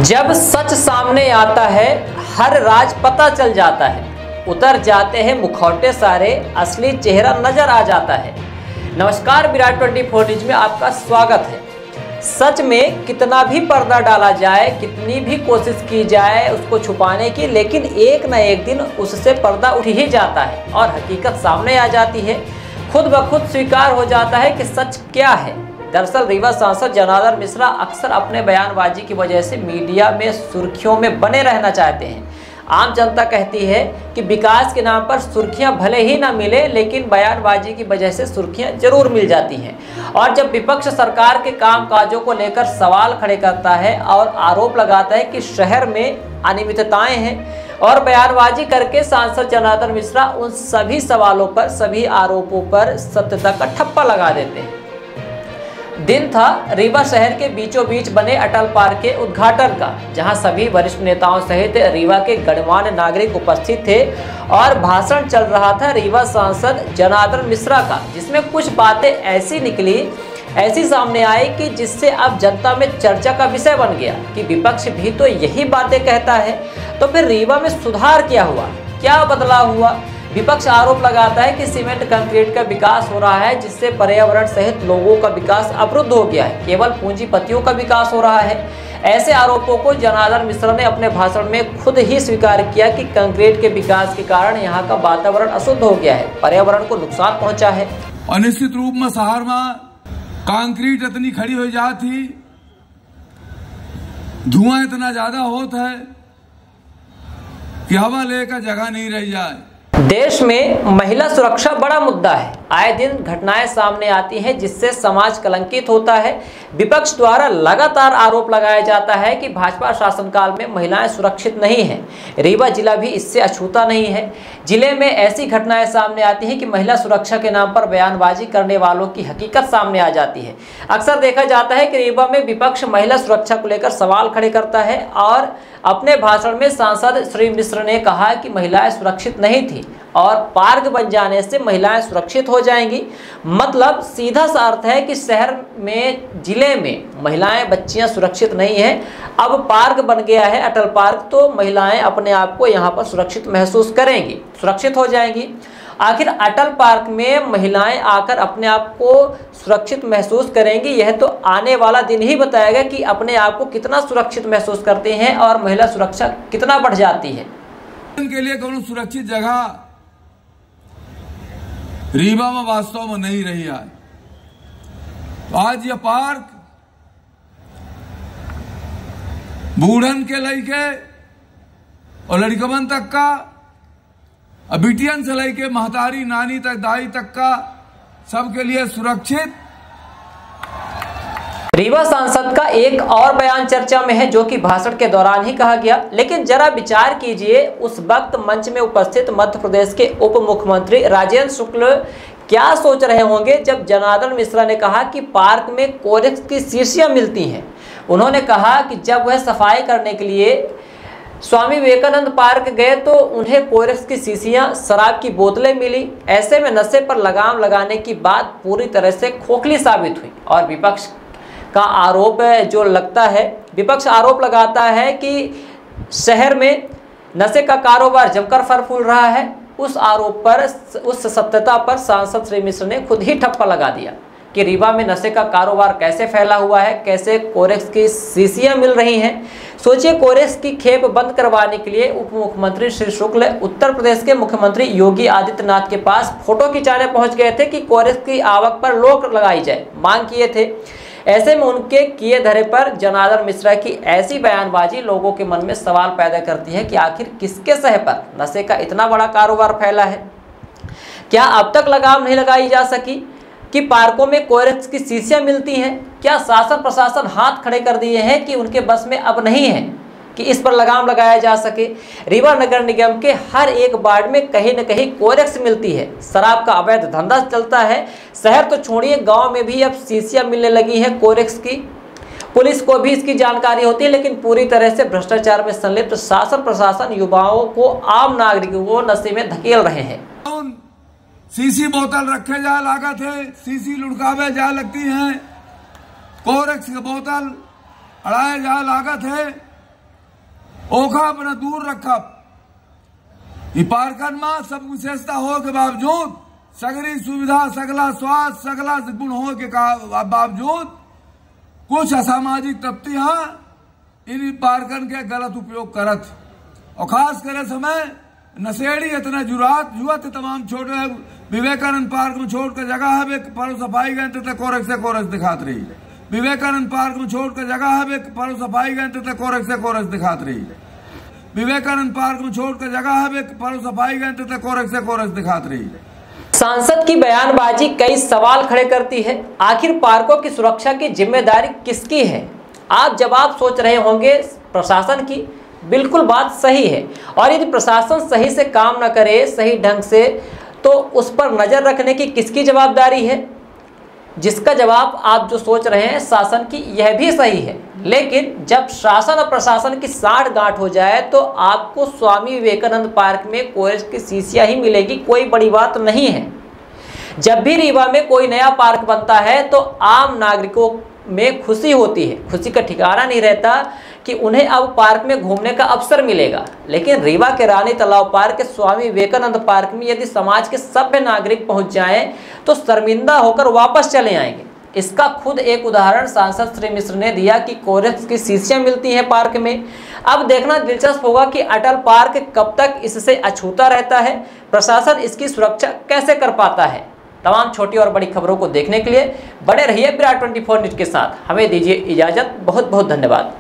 जब सच सामने आता है हर राज पता चल जाता है, उतर जाते हैं मुखौटे सारे, असली चेहरा नजर आ जाता है। नमस्कार, विराट 24 न्यूज में आपका स्वागत है। सच में कितना भी पर्दा डाला जाए, कितनी भी कोशिश की जाए उसको छुपाने की, लेकिन एक न एक दिन उससे पर्दा उठ ही जाता है और हकीकत सामने आ जाती है। खुद ब खुद स्वीकार हो जाता है कि सच क्या है। दरअसल रीवा सांसद जनार्दन मिश्रा अक्सर अपने बयानबाजी की वजह से मीडिया में सुर्खियों में बने रहना चाहते हैं। आम जनता कहती है कि विकास के नाम पर सुर्खियां भले ही ना मिले, लेकिन बयानबाजी की वजह से सुर्खियां जरूर मिल जाती हैं। और जब विपक्ष सरकार के कामकाजों को लेकर सवाल खड़े करता है और आरोप लगाता है कि शहर में अनियमितताएं हैं, और बयानबाजी करके सांसद जनार्दन मिश्रा उन सभी सवालों पर, सभी आरोपों पर सत्यता का ठप्पा लगा देते हैं। दिन था रीवा शहर के बीचों बीच बने अटल पार्क के उद्घाटन का, जहां सभी वरिष्ठ नेताओं सहित रीवा के गणमान्य नागरिक उपस्थित थे और भाषण चल रहा था रीवा सांसद जनार्दन मिश्रा का, जिसमें कुछ बातें ऐसी निकली, ऐसी सामने आई कि जिससे अब जनता में चर्चा का विषय बन गया कि विपक्ष भी तो यही बातें कहता है, तो फिर रीवा में सुधार क्या हुआ, क्या बदलाव हुआ। विपक्ष आरोप लगाता है कि सीमेंट कंक्रीट का विकास हो रहा है, जिससे पर्यावरण सहित लोगों का विकास अवरुद्ध हो गया है, केवल पूंजीपतियों का विकास हो रहा है। ऐसे आरोपों को जनार्दन मिश्रा ने अपने भाषण में खुद ही स्वीकार किया कि कंक्रीट के विकास के कारण यहाँ का वातावरण अशुद्ध हो गया है, पर्यावरण को नुकसान पहुँचा है। अनिश्चित रूप में शहर में कंक्रीट इतनी खड़ी हो जाती, धुआं इतना ज्यादा होता है कि हवा लेकर जगह नहीं रह जाए। देश में महिला सुरक्षा बड़ा मुद्दा है। आए दिन घटनाएं सामने आती हैं जिससे समाज कलंकित होता है। विपक्ष द्वारा लगातार आरोप लगाया जाता है कि भाजपा शासनकाल में महिलाएं सुरक्षित नहीं हैं। रीवा जिला भी इससे अछूता नहीं है। जिले में ऐसी घटनाएं सामने आती हैं कि महिला सुरक्षा के नाम पर बयानबाजी करने वालों की हकीकत सामने आ जाती है। अक्सर देखा जाता है कि रीवा में विपक्ष महिला सुरक्षा को लेकर सवाल खड़े करता है और अपने भाषण में सांसद श्री मिश्र ने कहा कि महिलाएं सुरक्षित नहीं थी और पार्क बन जाने से महिलाएं सुरक्षित हो जाएंगी। मतलब सीधा सा अर्थ है कि शहर में, जिले में महिलाएं, बच्चियां सुरक्षित नहीं हैं। अब पार्क बन गया है अटल पार्क, तो महिलाएं अपने आप को यहां पर सुरक्षित महसूस करेंगी, सुरक्षित हो जाएंगी। आखिर अटल पार्क में महिलाएं आकर अपने आप को सुरक्षित महसूस करेंगी, यह तो आने वाला दिन ही बताएगा कि अपने आप को कितना सुरक्षित महसूस करते हैं और महिला सुरक्षा कितना बढ़ जाती है। के लिए कौन सुरक्षित जगह रीवा में वास्तव में नहीं रही है। तो आज यह पार्क बूढ़न के लड़के और लड़कमन तक का, बिटियन से लेके महतारी, नानी तक, दाई तक का, सबके लिए सुरक्षित। रीवा सांसद का एक और बयान चर्चा में है, जो कि भाषण के दौरान ही कहा गया। लेकिन जरा विचार कीजिए, उस वक्त मंच में उपस्थित मध्य प्रदेश के उप मुख्यमंत्री राजेंद्र शुक्ल क्या सोच रहे होंगे जब जनार्दन मिश्रा ने कहा कि पार्क में कोरेक्स की शीशियां मिलती हैं। उन्होंने कहा कि जब वह सफाई करने के लिए स्वामी विवेकानंद पार्क गए तो उन्हें कोरेक्स की शीशियां, शराब की बोतलें मिली। ऐसे में नशे पर लगाम लगाने की बात पूरी तरह से खोखली साबित हुई। और विपक्ष का आरोप जो लगता है, विपक्ष आरोप लगाता है कि शहर में नशे का कारोबार जमकर फल फूल रहा है। उस आरोप पर, उस सत्यता पर सांसद श्री मिश्र ने खुद ही ठप्पा लगा दिया कि रीवा में नशे का कारोबार कैसे फैला हुआ है, कैसे कोरेक्स की शीशियां मिल रही हैं। सोचिए, कोरेक्स की खेप बंद करवाने के लिए उप मुख्यमंत्री श्री शुक्ल उत्तर प्रदेश के मुख्यमंत्री योगी आदित्यनाथ के पास फोटो खिंचाने पहुंच गए थे कि कोरेक्स की आवक पर रोक लगाई जाए, मांग किए थे। ऐसे में उनके किए धरे पर जनार्दन मिश्रा की ऐसी बयानबाजी लोगों के मन में सवाल पैदा करती है कि आखिर किसके सह पर नशे का इतना बड़ा कारोबार फैला है। क्या अब तक लगाम नहीं लगाई जा सकी कि पार्कों में कोरेक्स की शीशियां मिलती हैं? क्या शासन प्रशासन हाथ खड़े कर दिए हैं कि उनके बस में अब नहीं है कि इस पर लगाम लगाया जा सके? रीवा नगर निगम के हर एक वार्ड में कहीं न कहीं कोरेक्स मिलती है। शराब का अवैध धंधा चलता है। शहर तो छोड़िए, गांव में भी अब शीशियां मिलने लगी है कोरेक्स की। पुलिस को भी इसकी जानकारी होती है, लेकिन पूरी तरह से भ्रष्टाचार में संलिप्त शासन प्रशासन युवाओं को, आम नागरिकों को नशे में धकेल रहे हैं। सीसी बोतल रखे जा लागत है, सीसी लुढ़कावे जा लगती है, कोरेक्स की बोतल अड़ाए जा लागत है। ओखा अपना दूर रखब। ई पार्कन में सब विशेषता हो के बावजूद, सगरी सुविधा, सगला स्वास्थ्य, सगला गुण हो के बावजूद कुछ असामाजिक तत्व इन पार्कन के गलत उपयोग करत, और खास करे समय नशेड़ी इतना जुआत तमाम छोटे विवेकानंद पार्क में छोड़ कर जगह है परो सफाई गए तो कोरक से कोरस दिखात रही। विवेकानंद पार्क में छोड़ कर जगह है परो सफाई गए तो कोरक से कोरस दिखात रही। विवेकानंद पार्क में छोड़ कर जगह है परो सफाई गए तो कोरक से कोरस दिखात रही। सांसद की बयानबाजी कई सवाल खड़े करती है। आखिर पार्कों की सुरक्षा की जिम्मेदारी किसकी है? आप जवाब सोच रहे होंगे प्रशासन की। बिल्कुल बात सही है, और यदि प्रशासन सही से काम न करे सही ढंग से, तो उस पर नज़र रखने की किसकी जवाबदारी है? जिसका जवाब आप जो सोच रहे हैं शासन की, यह भी सही है। लेकिन जब शासन और प्रशासन की साठ-गांठ हो जाए तो आपको स्वामी विवेकानंद पार्क में कोरस की शीशियाँ ही मिलेगी, कोई बड़ी बात नहीं है। जब भी रीवा में कोई नया पार्क बनता है तो आम नागरिकों में खुशी होती है। खुशी का ठिकाना नहीं रहता कि उन्हें अब पार्क में घूमने का अवसर मिलेगा। लेकिन रीवा के रानी तालाब पार्क के स्वामी विवेकानंद पार्क में यदि समाज के सभ्य नागरिक पहुंच जाएं तो शर्मिंदा होकर वापस चले आएंगे। इसका खुद एक उदाहरण सांसद श्री मिश्र ने दिया कि कोरस की शीशियां मिलती हैं पार्क में। अब देखना दिलचस्प होगा कि अटल पार्क कब तक इससे अछूता रहता है, प्रशासन इसकी सुरक्षा कैसे कर पाता है। तमाम छोटी और बड़ी खबरों को देखने के लिए बने रहिए विराट 24 न्यूज के साथ। हमें दीजिए इजाजत। बहुत बहुत धन्यवाद।